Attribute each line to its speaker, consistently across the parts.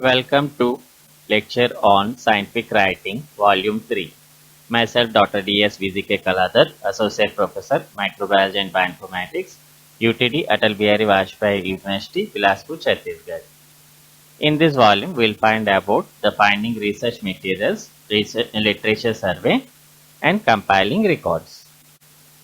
Speaker 1: Welcome to lecture on scientific writing, volume 3. Myself, Dr. D.S. VZK Kaladar, Associate Professor, Microbiology and Bioinformatics, UTD, Atal Bihari Vajpayee University, Bilaspur, Chhattisgarh. In this volume, we'll find about the finding research materials, literature survey, and compiling records.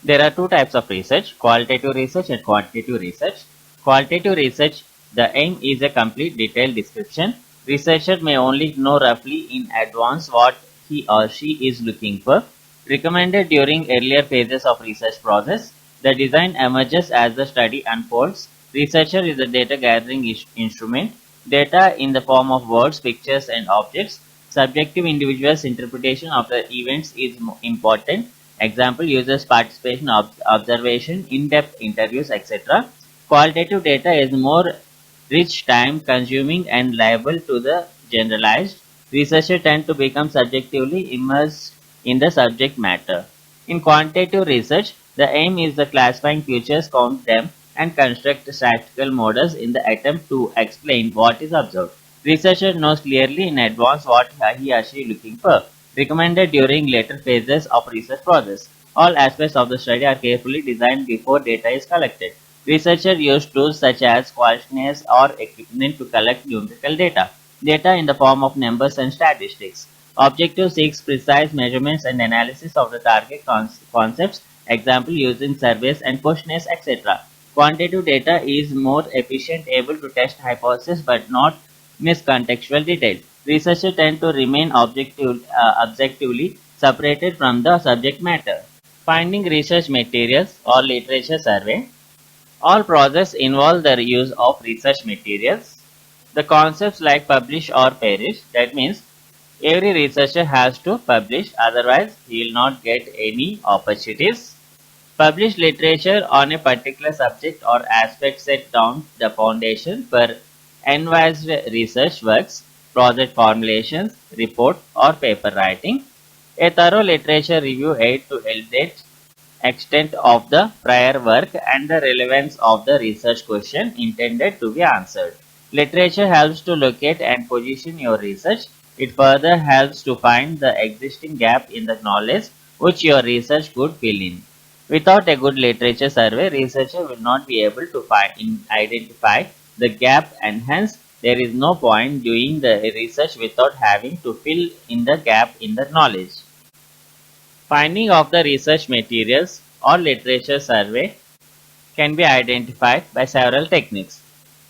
Speaker 1: There are two types of research, qualitative research and quantitative research. Qualitative research, the aim is a complete detailed description. Researcher may only know roughly in advance what he or she is looking for. Recommended during earlier phases of research process. The design emerges as the study unfolds. Researcher is a data gathering instrument. Data in the form of words, pictures, and objects. Subjective individual's interpretation of the events is important. Example, users participation, observation, in-depth interviews, etc. Qualitative data is more rich, time consuming, and liable to the generalized. Researchers tend to become subjectively immersed in the subject matter. In quantitative research, the aim is the classifying features, count them, and construct statistical models in the attempt to explain what is observed. Researcher knows clearly in advance what he or she is looking for. Recommended during later phases of research process. All aspects of the study are carefully designed before data is collected. Researchers use tools such as questionnaires or equipment to collect numerical data. Data in the form of numbers and statistics. Objective seeks precise measurements and analysis of the target concepts, example using surveys and questionnaires, etc. Quantitative data is more efficient, able to test hypotheses but not miss contextual detail. Researchers tend to remain objectively separated from the subject matter. Finding research materials or literature survey. All projects involve the use of research materials. The concepts like publish or perish, that means every researcher has to publish, otherwise he will not get any opportunities. Publish literature on a particular subject or aspect set down the foundation for advanced research works, project formulations, report or paper writing. A thorough literature review aids to evaluate extent of the prior work and the relevance of the research question intended to be answered. Literature helps to locate and position your research. It further helps to find the existing gap in the knowledge which your research could fill in. Without a good literature survey, researcher will not be able to identify the gap, and hence there is no point doing the research without having to fill in the gap in the knowledge. Finding of the research materials or literature survey can be identified by several techniques.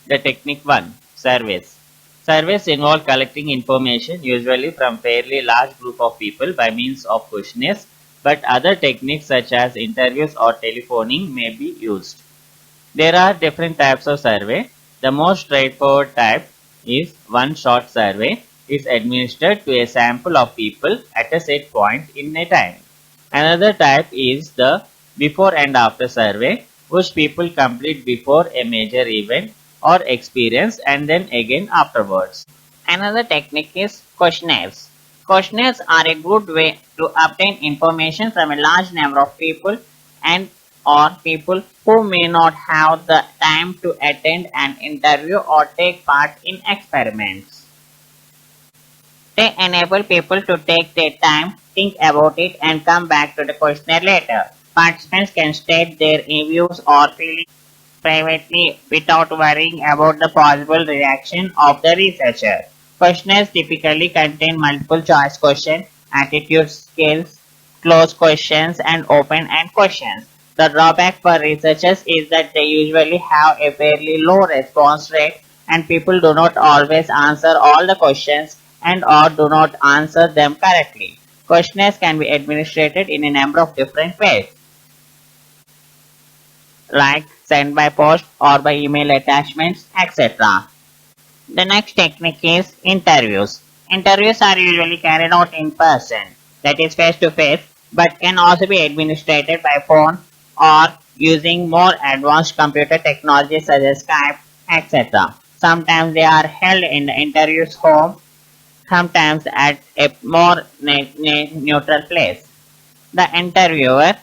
Speaker 1: The technique 1. Surveys. Surveys involve collecting information usually from fairly large group of people by means of questionnaires, but other techniques such as interviews or telephoning may be used. There are different types of survey. The most straightforward type is one-shot survey. Is administered to a sample of people at a set point in a time. Another type is the before and after survey, which people complete before a major event or experience and then again afterwards. Another technique is questionnaires. Questionnaires are a good way to obtain information from a large number of people and or people who may not have the time to attend an interview or take part in experiments. They enable people to take their time, think about it, and come back to the questionnaire later. Participants can state their views or feelings privately without worrying about the possible reaction of the researcher. Questionnaires typically contain multiple choice questions, attitude skills, closed questions, and open-end questions. The drawback for researchers is that they usually have a fairly low response rate and people do not always answer all the questions and or do not answer them correctly. Questionnaires can be administered in a number of different ways, like sent by post or by email attachments, etc. The next technique is interviews. Interviews are usually carried out in person, that is face to face, but can also be administered by phone or using more advanced computer technology such as Skype, etc. Sometimes they are held in the interviewer's home, sometimes at a more neutral place. The interviewer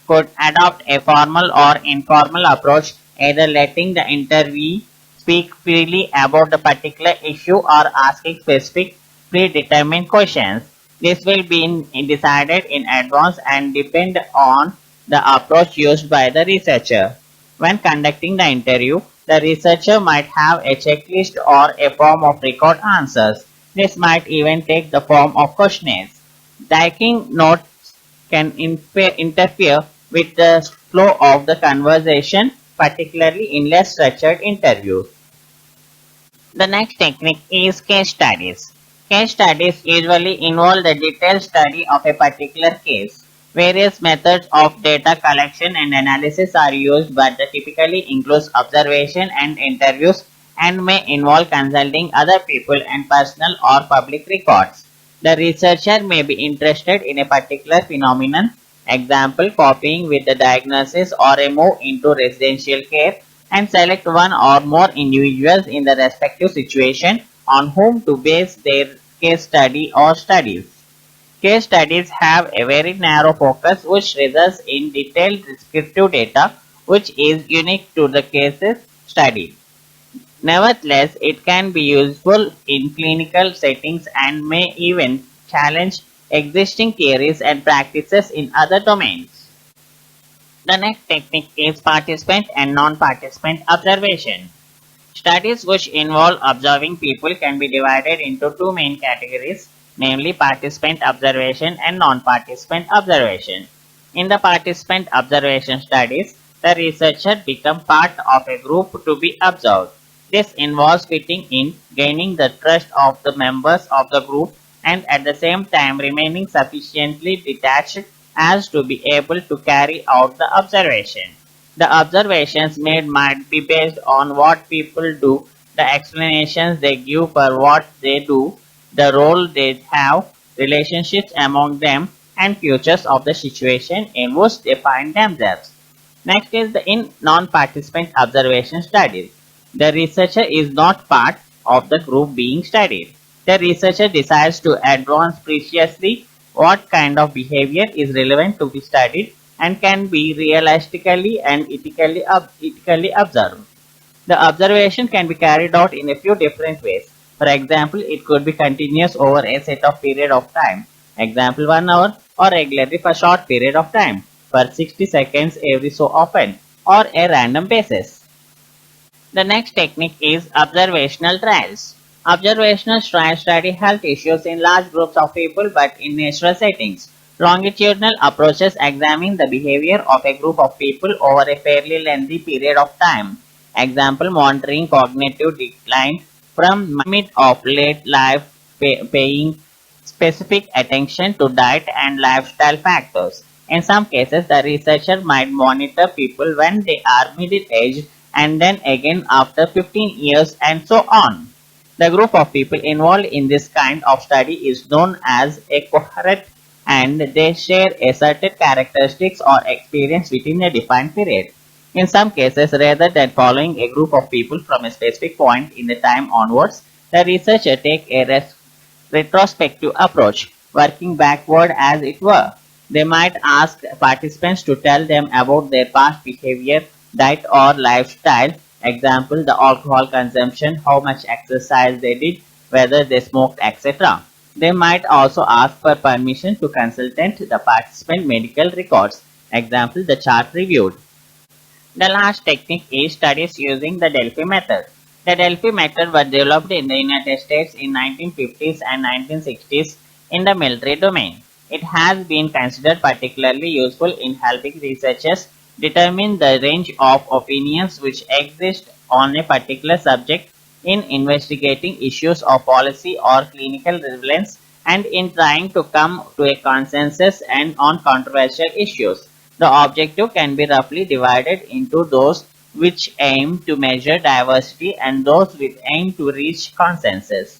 Speaker 1: could adopt a formal or informal approach, either letting the interviewee speak freely about the particular issue or asking specific predetermined questions. This will be decided in advance and depend on the approach used by the researcher. When conducting the interview, the researcher might have a checklist or a form of record answers. This might even take the form of questionnaires. Taking notes can interfere with the flow of the conversation, particularly in less structured interviews. The next technique is case studies. Case studies usually involve the detailed study of a particular case. Various methods of data collection and analysis are used, but they typically include observation and interviews and may involve consulting other people and personal or public records. The researcher may be interested in a particular phenomenon, example copying with the diagnosis or a move into residential care, and select one or more individuals in the respective situation on whom to base their case study or studies. Case studies have a very narrow focus which results in detailed descriptive data which is unique to the cases studied. Nevertheless, it can be useful in clinical settings and may even challenge existing theories and practices in other domains. The next technique is participant and non-participant observation. Studies which involve observing people can be divided into two main categories, namely participant observation and non-participant observation. In the participant observation studies, the researcher becomes part of a group to be observed. This involves fitting in, gaining the trust of the members of the group, and at the same time remaining sufficiently detached as to be able to carry out the observation. The observations made might be based on what people do, the explanations they give for what they do, the role they have, relationships among them, and futures of the situation in which they find themselves. Next is the in non-participant observation studies. The researcher is not part of the group being studied. The researcher decides to advance preciously what kind of behavior is relevant to be studied and can be realistically and ethically observed. The observation can be carried out in a few different ways. For example, it could be continuous over a set of period of time. Example 1 hour, or regularly for short period of time, for 60 seconds every so often, or a random basis. The next technique is observational trials. Observational trials study health issues in large groups of people but in natural settings. Longitudinal approaches examine the behavior of a group of people over a fairly lengthy period of time. Example, monitoring cognitive decline from mid of late life, paying specific attention to diet and lifestyle factors. In some cases, the researcher might monitor people when they are middle-aged and then again after 15 years and so on. The group of people involved in this kind of study is known as a cohort, and they share a certain characteristics or experience within a defined period. In some cases, rather than following a group of people from a specific point in the time onwards, the researcher takes a retrospective approach, working backward as it were. They might ask participants to tell them about their past behavior, diet or lifestyle, example the alcohol consumption, how much exercise they did, whether they smoked, etc. They might also ask for permission to consult the participant medical records, example the chart reviewed. The last technique is studies using the Delphi method. The Delphi method was developed in the United States in 1950s and 1960s in the military domain. It has been considered particularly useful in helping researchers determine the range of opinions which exist on a particular subject, in investigating issues of policy or clinical relevance, and in trying to come to a consensus and on controversial issues. The objective can be roughly divided into those which aim to measure diversity and those which aim to reach consensus.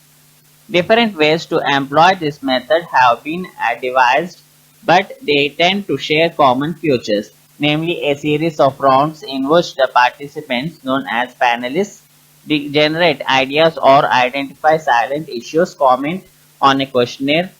Speaker 1: Different ways to employ this method have been devised, but they tend to share common features, namely a series of rounds in which the participants, known as panelists, generate ideas or identify silent issues, comment on a questionnaire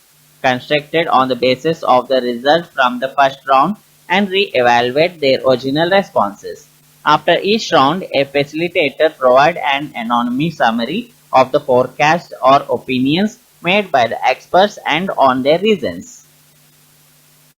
Speaker 1: constructed on the basis of the result from the first round, and re-evaluate their original responses. After each round, a facilitator provides an anonymous summary of the forecast or opinions made by the experts and on their reasons.